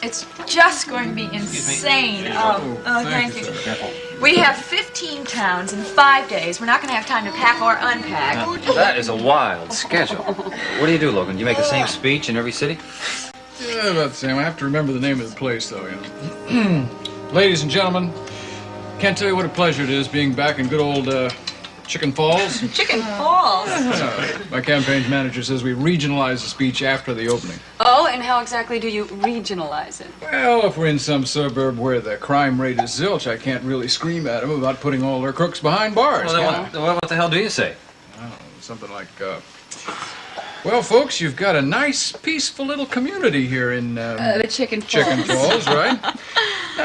It's just going to be insane. Thank you. We have 15 towns in 5 days. We're not going to have time to pack or unpack. That is a wild schedule. What do you do, Logan? Do you make the same speech in every city? Yeah, about the same. I have to remember the name of the place, though, you know. Ladies and gentlemen, can't tell you what a pleasure it is being back in good old Chicken Falls. Chicken Falls? My campaign manager says we regionalize the speech after the opening. Oh, and how exactly do you regionalize it? Well, if we're in some suburb where the crime rate is zilch, I can't really scream at them about putting all their crooks behind bars. Well, then what the hell do you say? Oh, something like, well, folks, you've got a nice, peaceful little community here in The Chicken Falls. Chicken Falls, right?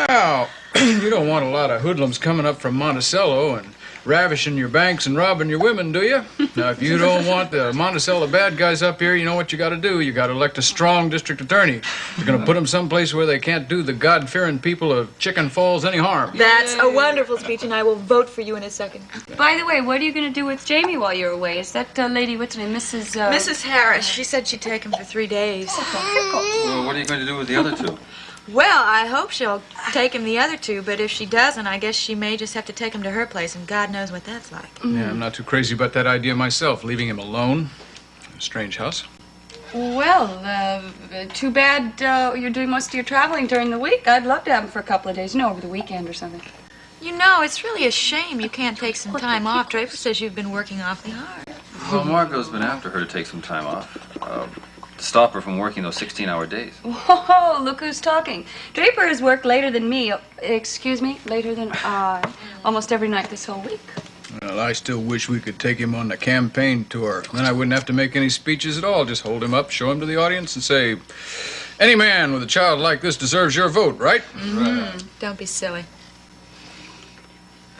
Now, you don't want a lot of hoodlums coming up from Monticello and ravishing your banks and robbing your women, do you? Now, if you don't want the Monticello bad guys up here, you know what you got to do. You got to elect a strong district attorney. You're going to put them someplace where they can't do the God-fearing people of Chicken Falls any harm. That's a wonderful speech, and I will vote for you in a second. By the way, what are you going to do with Jamey while you're away? Is that lady, what's her name, Mrs. Mrs. Harris, she said she'd take him for 3 days. Well, what are you going to do with the other two? Well, I hope she'll take him the other 2, but if she doesn't, I guess she may just have to take him to her place, and God knows what that's like. Yeah, I'm not too crazy about that idea myself, leaving him alone in a strange house. Well, too bad you're doing most of your traveling during the week. I'd love to have him for a couple of days, over the weekend or something. You know, it's really a shame you can't take some time off. Draper says you've been working awfully hard. Well, Margot's been after her to take some time off. To stop her from working those 16-hour days. Whoa, look who's talking. Draper has worked later than me, later than I, almost every night this whole week. Well, I still wish we could take him on the campaign tour. Then I wouldn't have to make any speeches at all. Just hold him up, show him to the audience, and say, any man with a child like this deserves your vote, right? Right. Don't be silly.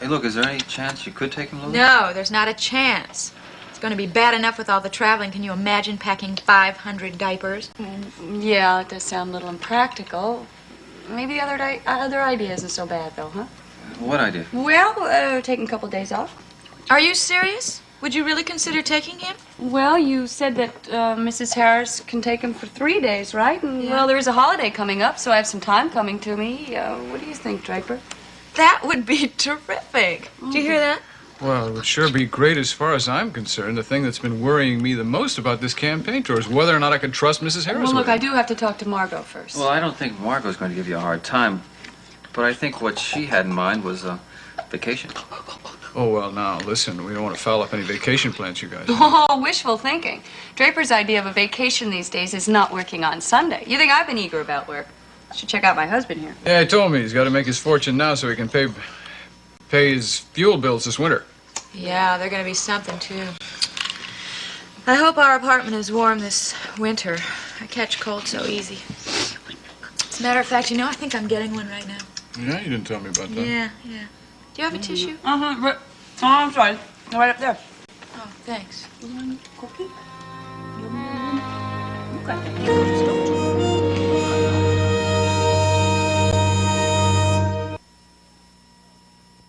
Hey, look, is there any chance you could take him, Logan? No, there's not a chance. It's going to be bad enough with all the traveling. Can you imagine packing 500 diapers? Yeah, it does sound a little impractical. Maybe the other idea isn't so bad, though, huh? What idea? Well, taking a couple days off. Are you serious? Would you really consider taking him? Well, you said that Mrs. Harris can take him for 3 days, right? And, Yeah. well, there is a holiday coming up, so I have some time coming to me. What do you think, Draper? That would be terrific. Do you hear that? Well, it would sure be great as far as I'm concerned. The thing that's been worrying me the most about this campaign tour is whether or not I can trust Mrs. Harris. Well, look, with it. I do have to talk to Margot first. Well, I don't think Margot's going to give you a hard time. But I think what she had in mind was vacation. Oh, well, now, listen, we don't want to foul up any vacation plans, you guys. Oh, wishful thinking. Draper's idea of a vacation these days is not working on Sunday. You think I've been eager about work? Should check out my husband here. Yeah, he told me he's got to make his fortune now so he can pay his fuel bills this winter. Yeah, they're going to be something, too. I hope our apartment is warm this winter. I catch cold so easy. As a matter of fact, you know, I think I'm getting one right now. Yeah, you didn't tell me about that. Yeah. Do you have a tissue? Uh-huh. Oh, I'm sorry. Right up there. Oh, thanks. Cookie?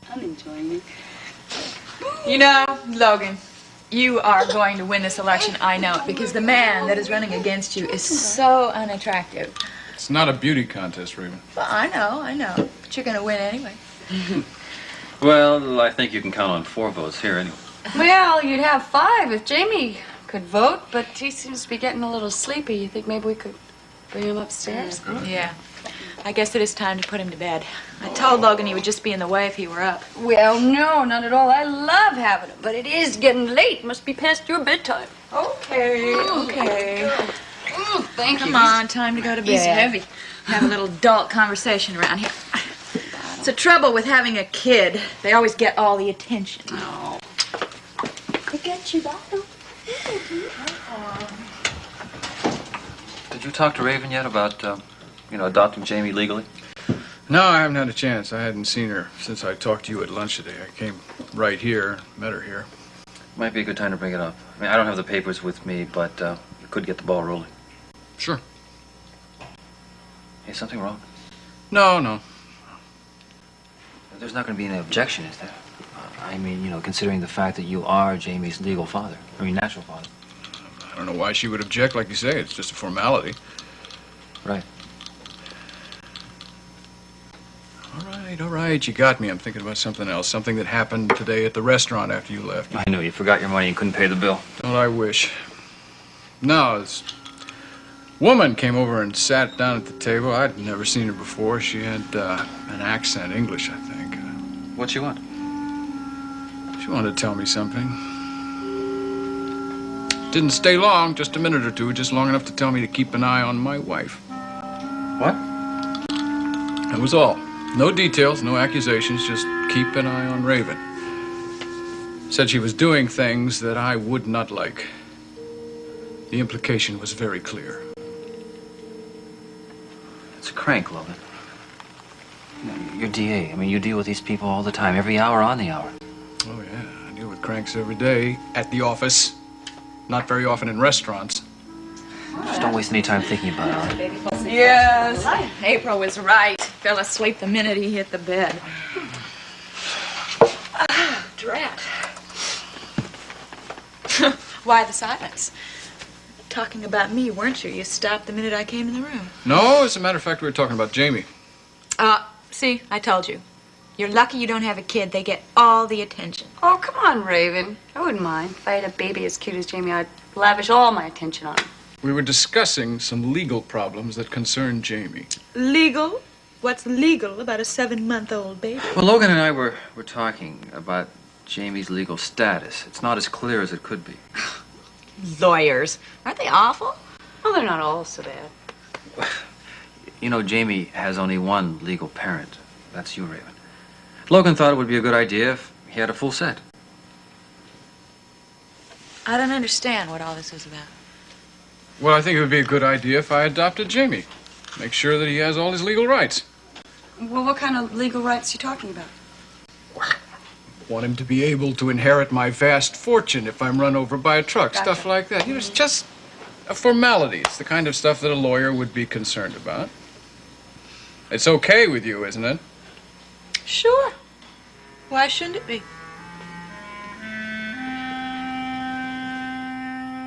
I'm enjoying it. You know, Logan, you are going to win this election, I know it, because the man that is running against you is so unattractive. It's not a beauty contest, Raven. Well, I know, but you're going to win anyway. Well, I think you can count on 4 votes here anyway. Well, you'd have 5 if Jamey could vote, but he seems to be getting a little sleepy. You think maybe we could bring him upstairs? Yeah. I guess it is time to put him to bed. I told Logan he would just be in the way if he were up. Well, no, not at all. I love having him, but it is getting late. Must be past your bedtime. Okay. Thank you. Come on, time to go to bed. He's heavy. Have a little adult conversation around here. It's the trouble with having a kid. They always get all the attention. Oh. Get you back. Did you talk to Raven yet about, adopting Jamey legally? No, I haven't had a chance. I hadn't seen her since I talked to you at lunch today. I came right here, met her here. Might be a good time to bring it up. I mean, I don't have the papers with me, but you could get the ball rolling. Sure. Is something wrong? No. There's not going to be any objection, is there? I mean, considering the fact that you are Jamey's legal father. I mean, natural father. I don't know why she would object, like you say. It's just a formality. Right. All right, you got me. I'm thinking about something else. Something that happened today at the restaurant after you left. I know, you forgot your money and couldn't pay the bill. Don't I wish. No, this woman came over and sat down at the table. I'd never seen her before. She had an accent, English, I think. What you want? She wanted to tell me something. Didn't stay long, just a minute or two, just long enough to tell me to keep an eye on my wife. What? That was all. No details, no accusations, just keep an eye on Raven. Said she was doing things that I would not like. The implication was very clear. It's a crank, Logan. You're DA. I mean, you deal with these people all the time, every hour on the hour. Oh, yeah. I deal with cranks every day at the office. Not very often in restaurants. Just don't waste any time thinking about it, all right? Yes, April was right. Fell asleep the minute he hit the bed. Drat. Why the silence? Talking about me, weren't you? You stopped the minute I came in the room. No, as a matter of fact, we were talking about Jamey. See, I told you. You're lucky you don't have a kid. They get all the attention. Oh, come on, Raven. I wouldn't mind. If I had a baby as cute as Jamey, I'd lavish all my attention on him. We were discussing some legal problems that concern Jamey. Legal? What's legal about a 7-month-old baby? Well, Logan and I were talking about Jamie's legal status. It's not as clear as it could be. Lawyers. Aren't they awful? Well, they're not all so bad. You know, Jamie has only one legal parent. That's you, Raven. Logan thought it would be a good idea if he had a full set. I don't understand what all this is about. Well, I think it would be a good idea if I adopted Jamey. Make sure that he has all his legal rights. Well, what kind of legal rights are you talking about? Want him to be able to inherit my vast fortune if I'm run over by a truck, Gotcha. stuff like that. You know, it's just a formality. It's the kind of stuff that a lawyer would be concerned about. It's okay with you, isn't it? Sure. Why shouldn't it be?